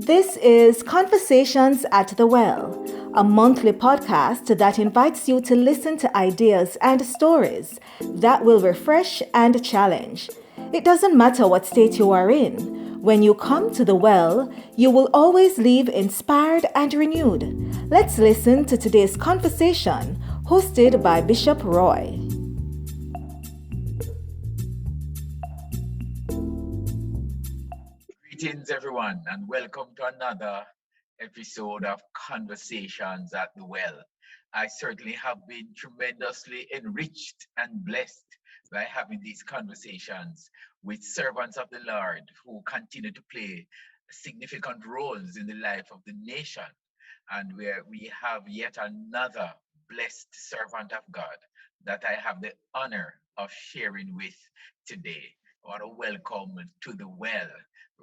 This is Conversations at the Well, a monthly podcast that invites you to listen to ideas and stories that will refresh and challenge. It doesn't matter what state you are in. When you come to the well, you will always leave inspired and renewed. Let's listen to today's conversation, hosted by Bishop Roy. Greetings, everyone, and welcome to another episode of Conversations at the Well. I certainly have been tremendously enriched and blessed by having these conversations with servants of the Lord who continue to play significant roles in the life of the nation, and where we have yet another blessed servant of God that I have the honor of sharing with today. I want to welcome to the well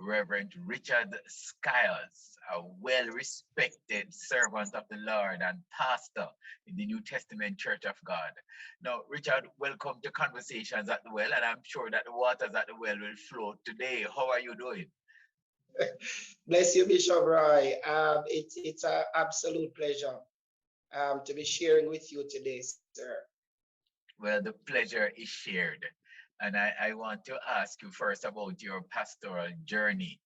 Reverend Richard Skiles, a well respected servant of the Lord and pastor in the New Testament Church of God. Now, Richard, welcome to Conversations at the Well, and I'm sure that the waters at the well will flow today. How are you doing? Bless you, Bishop Roy. It's an absolute pleasure to be sharing with you today, sir. Well, the pleasure is shared. And I want to ask you first about your pastoral journey.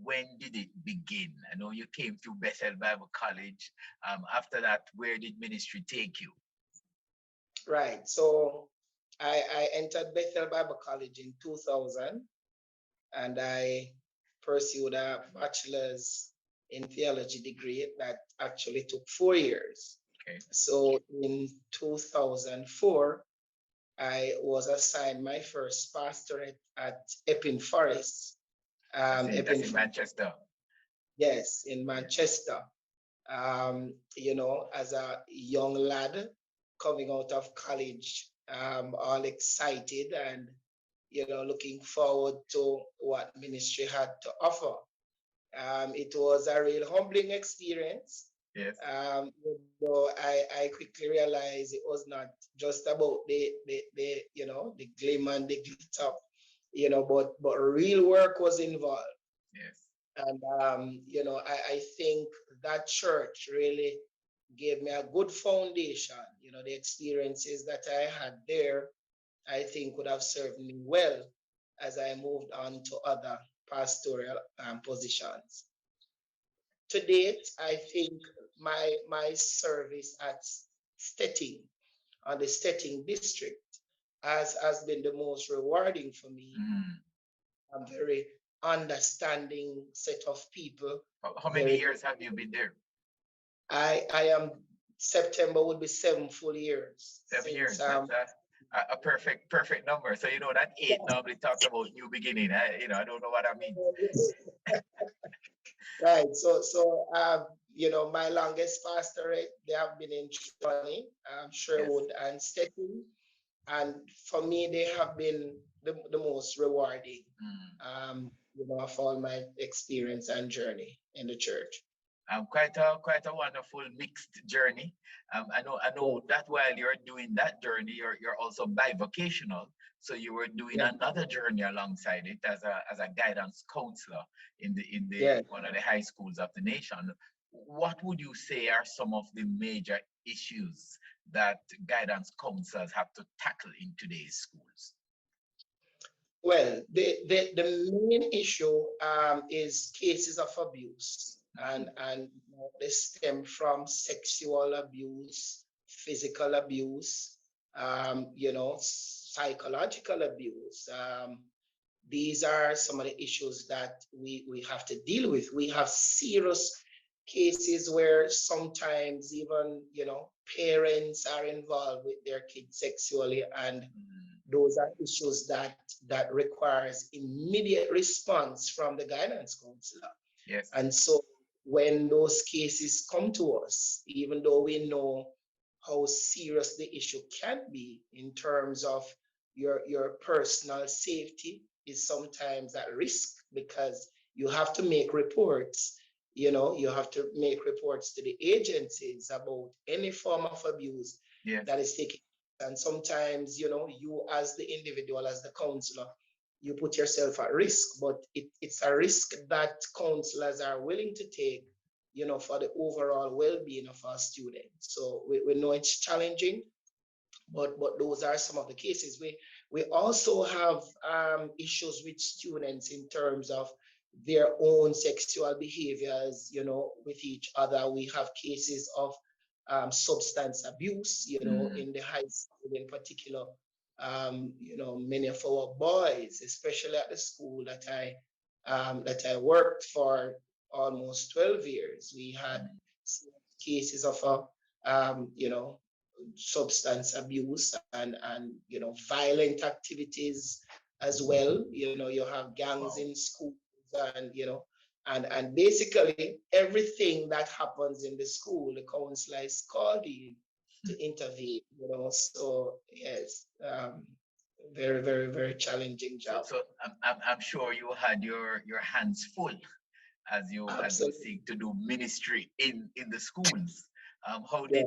When did it begin? I know you came through Bethel Bible College. After that, where did ministry take you? Right. So I entered Bethel Bible College in 2000, and I pursued a bachelor's in theology degree that actually took 4 years. Okay. So in 2004, I was assigned my first pastorate at Epping Forest. That's in Manchester. Yes, in Manchester. As a young lad coming out of college, all excited and, looking forward to what ministry had to offer. It was a real humbling experience. Yes. I quickly realized it was not just about the glim and the glitter, but real work was involved. Yes. And I think that church really gave me a good foundation. The experiences that I had there, I think would have served me well as I moved on to other pastoral positions. To date, I think my service at Stetting, on the Stetting district, has been the most rewarding for me. I'm very understanding set of people. How many years have you been there? I am, September would be 7 full years. 7 years. That's a perfect number. So that 8 normally talks about new beginning. I don't know what I mean. Right. So my longest pastorate, they have been in Trelawney, Sherwood, yes, and Stettin. And for me, they have been the most rewarding, of all my experience and journey in the church. Quite a wonderful mixed journey. I know that while you're doing that journey, you're also bivocational. So you were doing another journey alongside it as a guidance counselor in one of the high schools of the nation. What would you say are some of the major issues that guidance counselors have to tackle in today's schools? Well, the main issue is cases of abuse. And they stem from sexual abuse, physical abuse, psychological abuse. These are some of the issues that we have to deal with. We have serious cases where sometimes even, parents are involved with their kids sexually, and those are issues that requires immediate response from the guidance counselor. Yes. And so when those cases come to us, even though we know how serious the issue can be in terms of your personal safety is sometimes at risk, because you have to make reports. You have to make reports to the agencies about any form of abuse that is taking. And sometimes, you as the individual, as the counselor, you put yourself at risk, but it's a risk that counselors are willing to take, for the overall well-being of our students. So we know it's challenging, but those are some of the cases. We also have issues with students in terms of their own sexual behaviors, with each other. We have cases of substance abuse, in the high school in particular. Many of our boys, especially at the school that I worked for almost 12 years, we had cases of substance abuse and violent activities as well. You have gangs Wow. in schools, and and basically everything that happens in the school, the counselor is called in to intervene. So yes, very, very, very challenging So, job. so I'm sure you had your hands full as you Absolutely. seek to do ministry in the schools. How Yeah.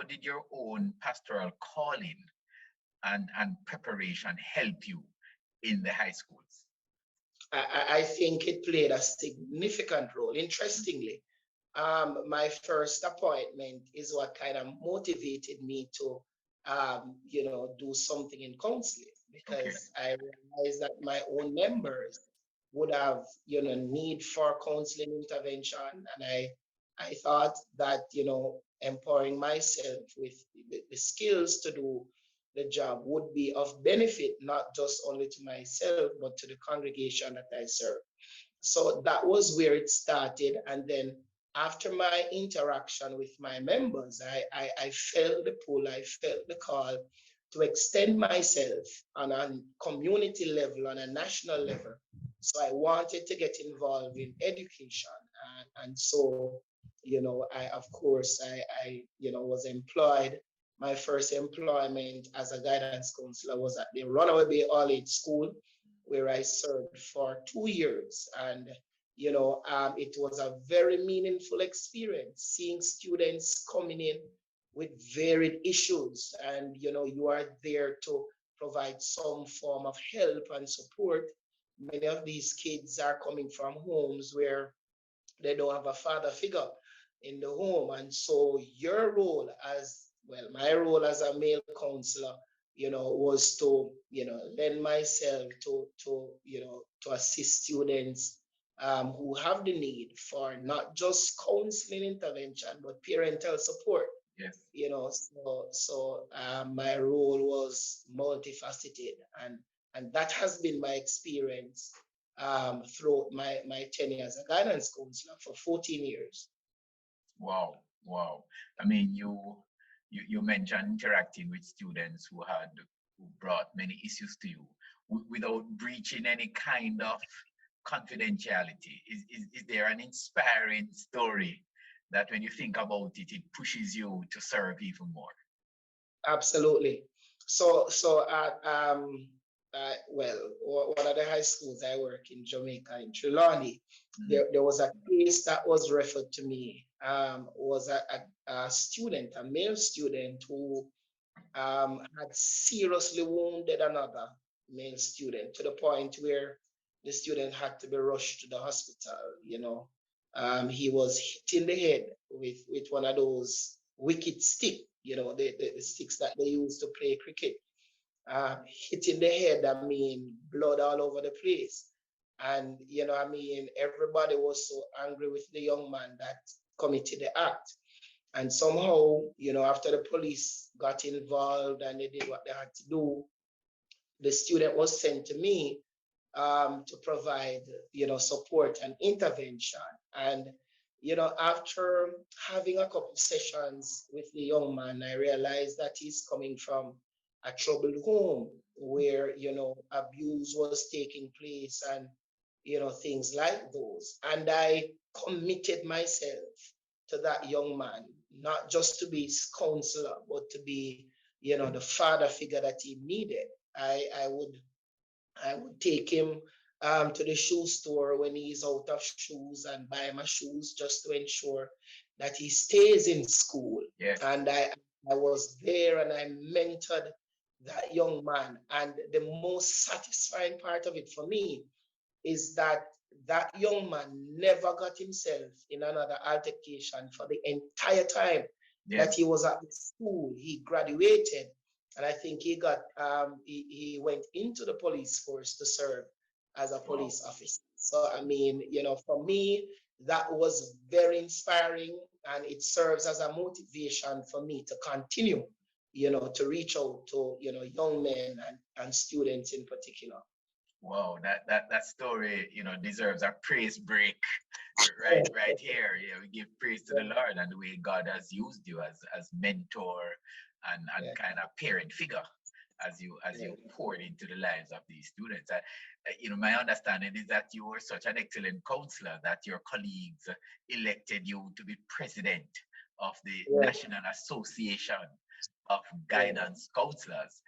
did your own pastoral calling and preparation help you in the high schools? I think it played a significant role. Interestingly, my first appointment is what kind of motivated me to, do something in counseling, Okay. because I realized that my own members would have, need for counseling intervention, and I thought that, empowering myself with the skills to do the job would be of benefit, not just only to myself, but to the congregation that I serve. So that was where it started. And then after my interaction with my members, I felt the pull, I felt the call to extend myself on a community level, on a national level. So I wanted to get involved in education. And so, of course, was employed. My first employment as a guidance counselor was at the Runaway Bay All Age School, where I served for 2 years. And, it was a very meaningful experience seeing students coming in with varied issues. And, you are there to provide some form of help and support. Many of these kids are coming from homes where they don't have a father figure in the home. And so your role as well, my role as a male counselor, was to, lend myself to assist students who have the need for not just counseling intervention, but parental support. Yes. My role was multifaceted, and that has been my experience throughout my tenure as a guidance counselor for 14 years. Wow. Wow. I mean, you mentioned interacting with students who brought many issues to you without breaching any kind of confidentiality. Is there an inspiring story that when you think about it, it pushes you to serve even more? Absolutely. So at well, one of the high schools I work in Jamaica, in Trelawney, there was a case that was referred to me. Was a student, a male student, who had seriously wounded another male student to the point where the student had to be rushed to the hospital. He was hit in the head with one of those wicket stick, the sticks that they use to play cricket. Hit in the head, I mean, blood all over the place. And, everybody was so angry with the young man that committed the act. And somehow, after the police got involved and they did what they had to do, the student was sent to me to provide, support and intervention. And, after having a couple sessions with the young man, I realized that he's coming from a troubled home where, abuse was taking place and, things like those. And I committed myself to that young man, not just to be his counselor, but to be, the father figure that he needed. I would take him to the shoe store when he's out of shoes and buy him a shoes just to ensure that he stays in school. Yes. And I was there and I mentored that young man. And the most satisfying part of it for me is that that young man never got himself in another altercation for the entire time that he Yes. was at the school. He graduated, and I think he went into the police force to serve as a Wow. police officer. So I mean, for me, that was very inspiring, and it serves as a motivation for me to continue, to reach out to young men and students in particular. Wow, that story, deserves a praise break right here. Yeah, we give praise to the Lord and the way God has used you as mentor and Yeah, kind of parent figure as yeah, you poured into the lives of these students. My understanding is that you were such an excellent counselor that your colleagues elected you to be president of the yeah, National Association of yeah. Guidance Counselors.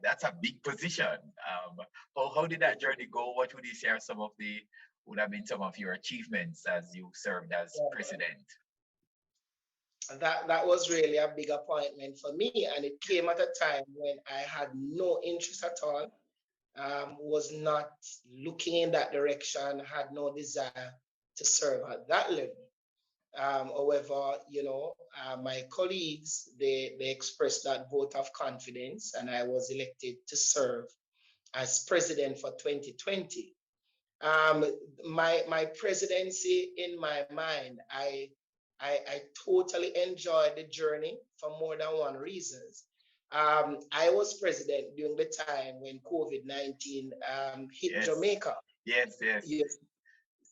That's a big position. How did that journey go? What would you say are would have been some of your achievements as you served as Yeah. president? That was really a big appointment for me, and it came at a time when I had no interest at all, was not looking in that direction, had no desire to serve at that level. However, my colleagues, they expressed that vote of confidence, and I was elected to serve as president for 2020. um, my presidency in my mind, I totally enjoyed the journey for more than one reasons. I was president during the time when COVID-19 hit Yes, Jamaica. yes, yes. Yes.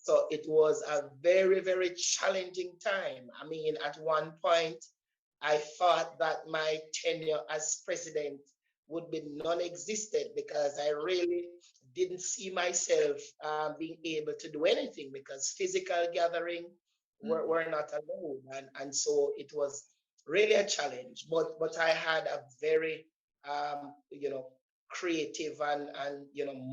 So it was a very, very challenging time. I mean, at one point, I thought that my tenure as president would be non-existent because I really didn't see myself being able to do anything because physical gathering Mm, were not allowed, and so it was really a challenge. But I had a very creative and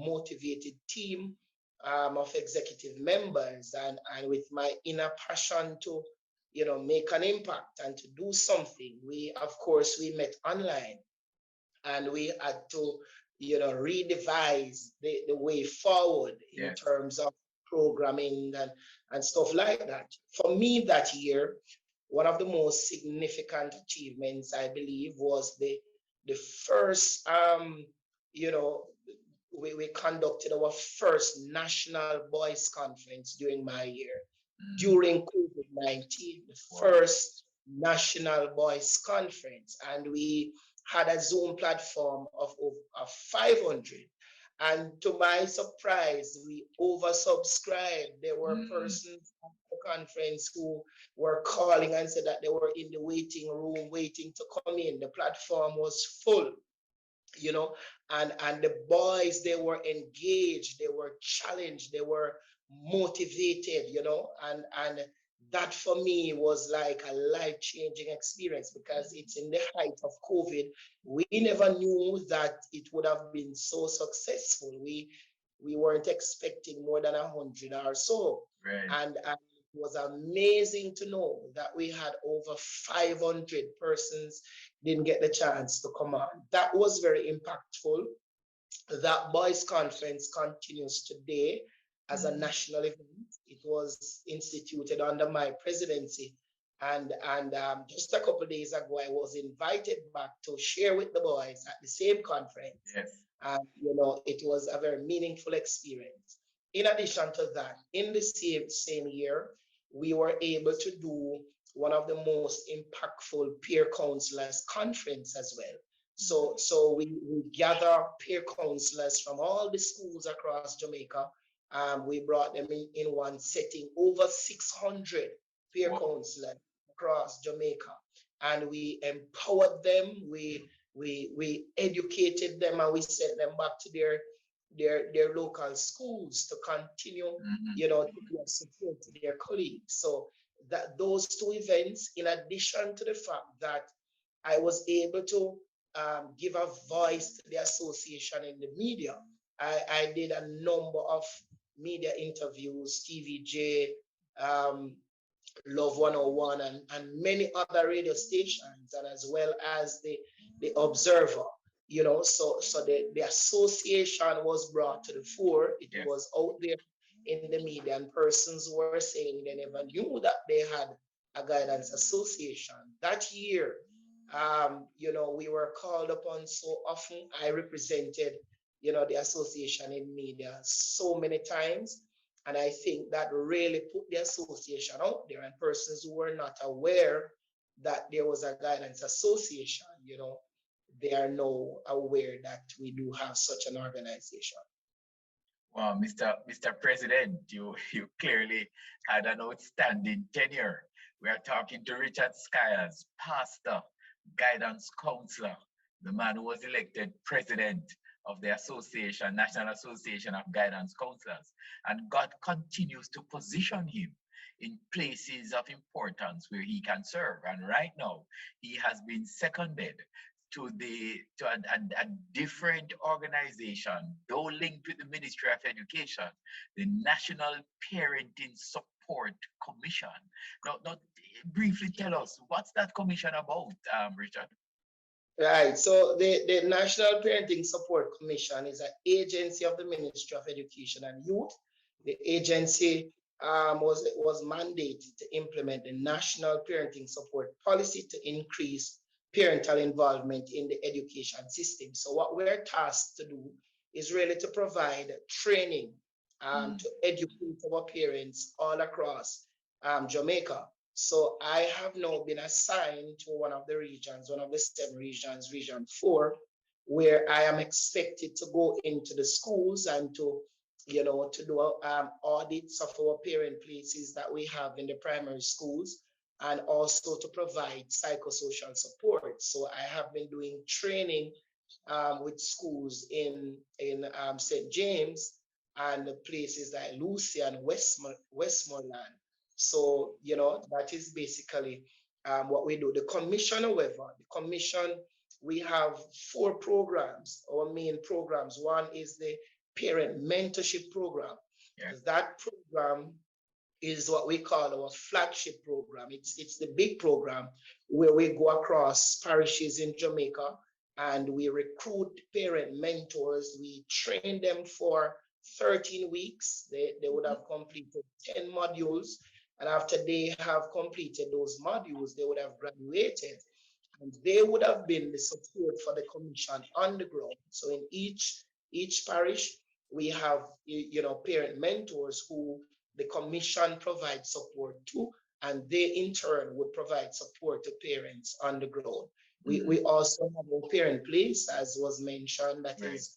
motivated team of executive members, and with my inner passion to make an impact and to do something. We, of course, we met online, and we had to redevise the way forward in yes. terms of programming and stuff like that. For me that year, one of the most significant achievements, I believe, was the first you know we conducted our first national boys conference during my year, Mm, during COVID-19, the wow. first national boys conference. And we had a Zoom platform of 500. And to my surprise, we oversubscribed. There were Mm, persons at the conference who were calling and said that they were in the waiting room waiting to come in. The platform was full, you know and the boys, they were engaged, they were challenged, they were motivated, and that for me was like a life-changing experience because it's in the height of COVID. We never knew that it would have been so successful. We weren't expecting more than 100 or so, right. and it was amazing to know that we had over 500 persons didn't get the chance to come on. That was very impactful. That boys conference continues today as a Mm, national event. It was instituted under my presidency, and just a couple of days ago, I was invited back to share with the boys at the same conference, yes. and it was a very meaningful experience. In addition to that, in the same year, we were able to do one of the most impactful peer counselors conference as well. So, Mm, so we gather peer counselors from all the schools across Jamaica. We brought them in one setting, over 600 peer wow. counselors across Jamaica, and we empowered them. We educated them, and we sent them back to their local schools to continue, Mm, to give support to their colleagues. So that those two events, in addition to the fact that I was able to give a voice to the association in the media. I did a number of media interviews, TVJ, um, Love 101, and many other radio stations, and as well as the the observer. So the association was brought to the fore. It Yes. was out there in the media, and persons were saying they never knew that they had a guidance association. That year, we were called upon so often. I represented, the association in media so many times. And I think that really put the association out there, and persons who were not aware that there was a guidance association, they are now aware that we do have such an organization. Well, Mr. President, you clearly had an outstanding tenure. We are talking to Richard Skyers, pastor, guidance counselor, the man who was elected president of the Association, National Association of Guidance Counselors. And God continues to position him in places of importance where he can serve. And right now, he has been seconded to a different organization, though linked with the Ministry of Education, the National Parenting Support Commission. Now, briefly tell us, what's that commission about, Richard? Right. So the National Parenting Support Commission is an agency of the Ministry of Education and Youth. The agency was mandated to implement the National Parenting Support Policy to increase parental involvement in the education system. So what we're tasked to do is really to provide training to educate our parents all across Jamaica. So I have now been assigned to one of the regions, one of the 7 regions, Region 4, where I am expected to go into the schools and to do audits of our parent places that we have in the primary schools, and also to provide psychosocial support. So I have been doing training with schools in St. James and places like Lucy and Westmoreland. So, that is basically what we do. The commission, however, we have 4 programs, our main programs. One is the parent mentorship program. Yeah. That program is what we call our flagship program. It's the big program where we go across parishes in Jamaica and we recruit parent mentors. We train them for 13 weeks. They would have completed 10 modules. And after they have completed those modules, they would have graduated. And they would have been the support for the commission on the ground. So in each parish, we have parent mentors who the commission provides support to, and they in turn would provide support to parents on the ground. We also have a parent place, as was mentioned, that Right. is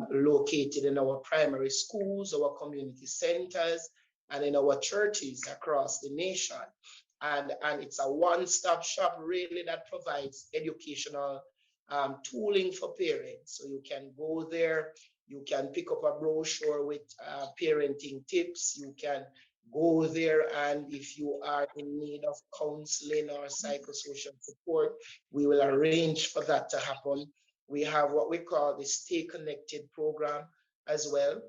located in our primary schools, our community centers, and in our churches across the nation. And it's a one-stop shop really that provides educational tooling for parents. So you can go there, you can pick up a brochure with parenting tips. You can go there, and if you are in need of counseling or psychosocial support, we will arrange for that to happen. We have what we call the Stay Connected program as well,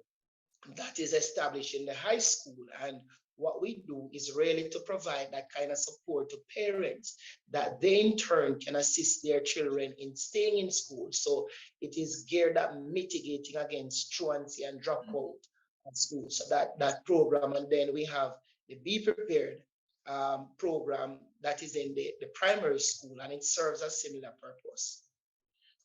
that is established in the high school. And what we do is really to provide that kind of support to parents that they in turn can assist their children in staying in school. So it is geared at mitigating against truancy and dropout at school. So that program. And then we have the Be Prepared program that is in the primary school, and it serves a similar purpose.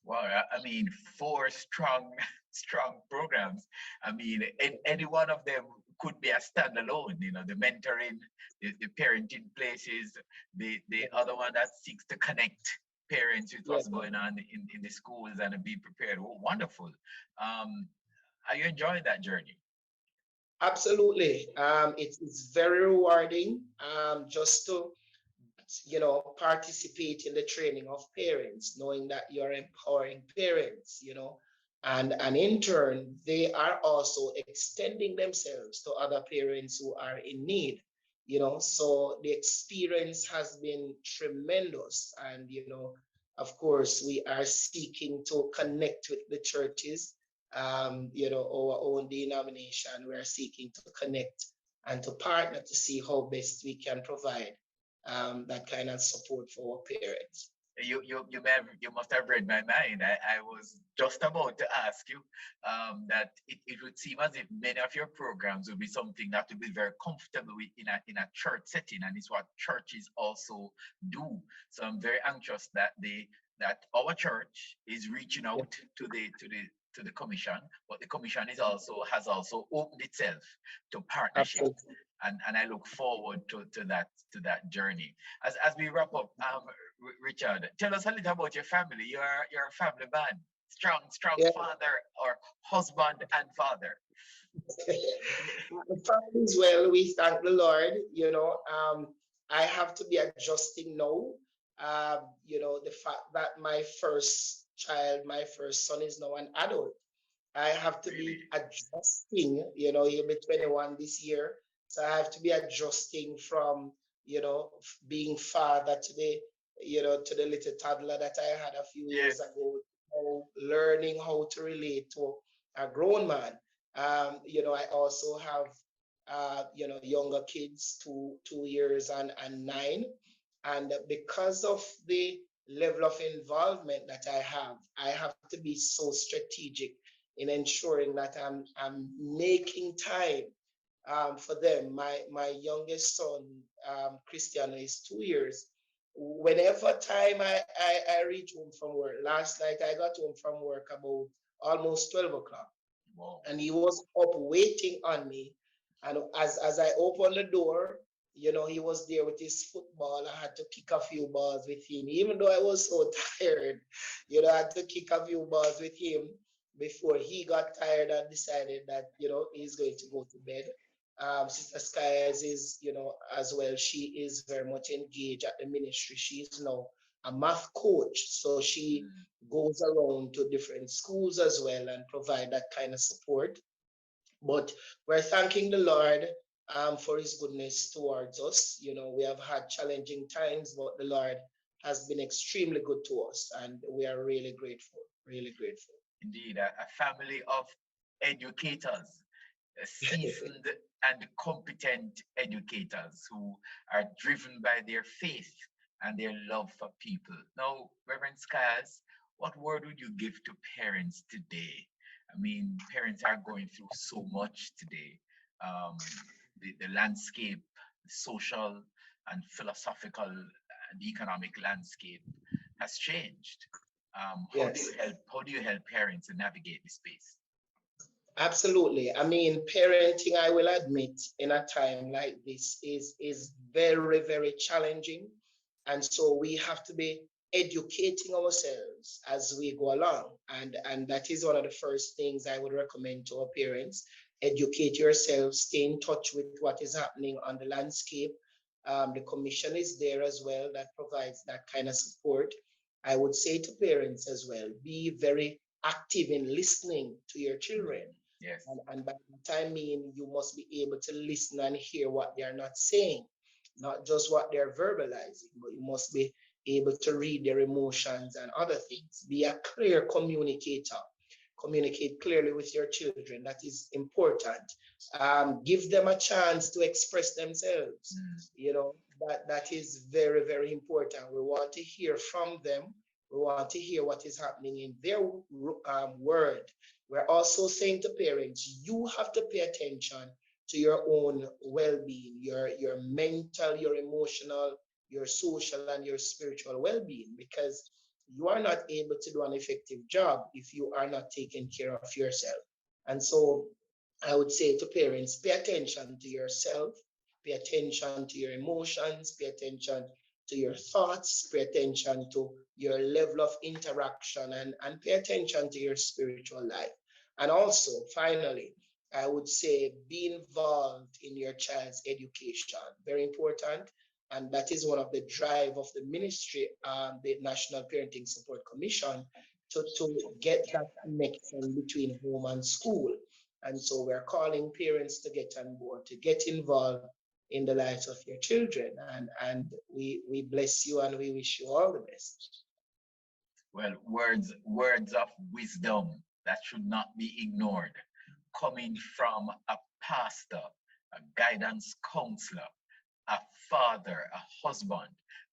Well, I mean, 4 strong, strong programs. I mean, any one of them could be a standalone. The mentoring, the parenting places, the other one that seeks to connect parents with what's going on in the schools and to be prepared. Oh, wonderful. Are you enjoying that journey? Absolutely. It's very rewarding just to participate in the training of parents, knowing that you're empowering parents, and in turn, they are also extending themselves to other parents who are in need, so the experience has been tremendous. And, of course, we are seeking to connect with the churches, our own denomination. We are seeking to connect and to partner to see how best we can provide that kind of support for our parents. You must have read my mind. I was just about to ask you that it would seem as if many of your programs would be something that would be very comfortable with in a church setting, and it's what churches also do. So I'm very anxious that our church is reaching Yeah, out to the commission, but the commission is also has also opened itself to partnership, absolutely. and I look forward to that journey. As we wrap up, Richard, tell us a little about your family. You're a family man, strong Yeah. father or husband and father. Families, well, we thank the Lord. I have to be adjusting now. The fact that my first child, my first son, is now an adult. I have to be Really? adjusting. He'll be 21 this year. So I have to be adjusting from, being father to the little toddler that I had a few years Yes. ago, learning how to relate to a grown man. I also have, younger kids, 2 years and 9. And because of the level of involvement that I have to be so strategic in ensuring that I'm making time for them. My youngest son, Christian, is 2 years. Whenever time I reach home from work, last night I got home from work about almost 12 o'clock, Wow. and he was up waiting on me. And as I opened the door, he was there with his football. I had to kick a few balls with him, even though I was so tired. I had to kick a few balls with him before he got tired and decided that he's going to go to bed. Sister Skies is, as well. She is very much engaged at the ministry. She's now a math coach, so she Mm. goes around to different schools as well and provide that kind of support. But we're thanking the Lord for His goodness towards us. We have had challenging times, but the Lord has been extremely good to us, and we are really grateful. Really grateful. Indeed, a family of educators, seasoned and competent educators who are driven by their faith and their love for people. Now, Reverend Skiles, what word would you give to parents today? I mean, parents are going through so much today. The landscape, the social and philosophical and economic landscape has changed. Yes. How do you help parents to navigate this space? Absolutely. I mean, parenting, I will admit, in a time like this is very, very challenging. And so we have to be educating ourselves as we go along. And that is one of the first things I would recommend to our parents. Educate yourself, stay in touch with what is happening on the landscape. The commission is there as well that provides that kind of support. I would say to parents as well, be very active in listening to your children. Yes. And by that I mean you must be able to listen and hear what they are not saying, not just what they're verbalizing, but you must be able to read their emotions and other things. Be a clear communicator. Communicate clearly with your children. That is important. Give them a chance to express themselves. Mm. That is very, very important. We want to hear from them. We want to hear what is happening in their world. We're also saying to parents, you have to pay attention to your own well-being, your mental, your emotional, your social, and your spiritual well-being, because you are not able to do an effective job if you are not taking care of yourself. And so I would say to parents, pay attention to yourself, pay attention to your emotions, pay attention to your thoughts, pay attention to your level of interaction, and pay attention to your spiritual life. And also, finally, I would say be involved in your child's education. Very important. And that is one of the drive of the ministry, the National Parenting Support Commission, to get that connection between home and school. And so we're calling parents to get on board, to get involved in the lives of your children. And we bless you and we wish you all the best. Well, words of wisdom that should not be ignored, coming from a pastor, a guidance counselor, a father, a husband.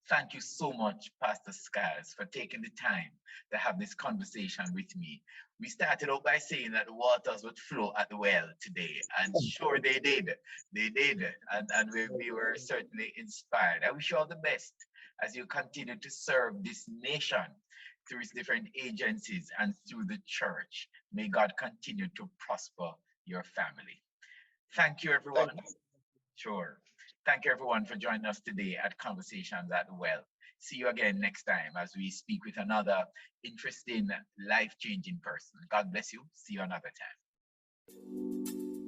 Thank you so much, Pastor Skiles, for taking the time to have this conversation with me. We started out by saying that the waters would flow at the well today, and sure they did. They did, and we were certainly inspired. I wish you all the best as you continue to serve this nation through its different agencies and through the church. May God continue to prosper your family. Thank you, Thank everyone. Sure. Thank you, everyone, for joining us today at Conversations at the Well. See you again next time as we speak with another interesting, life changing person. God bless you. See you another time.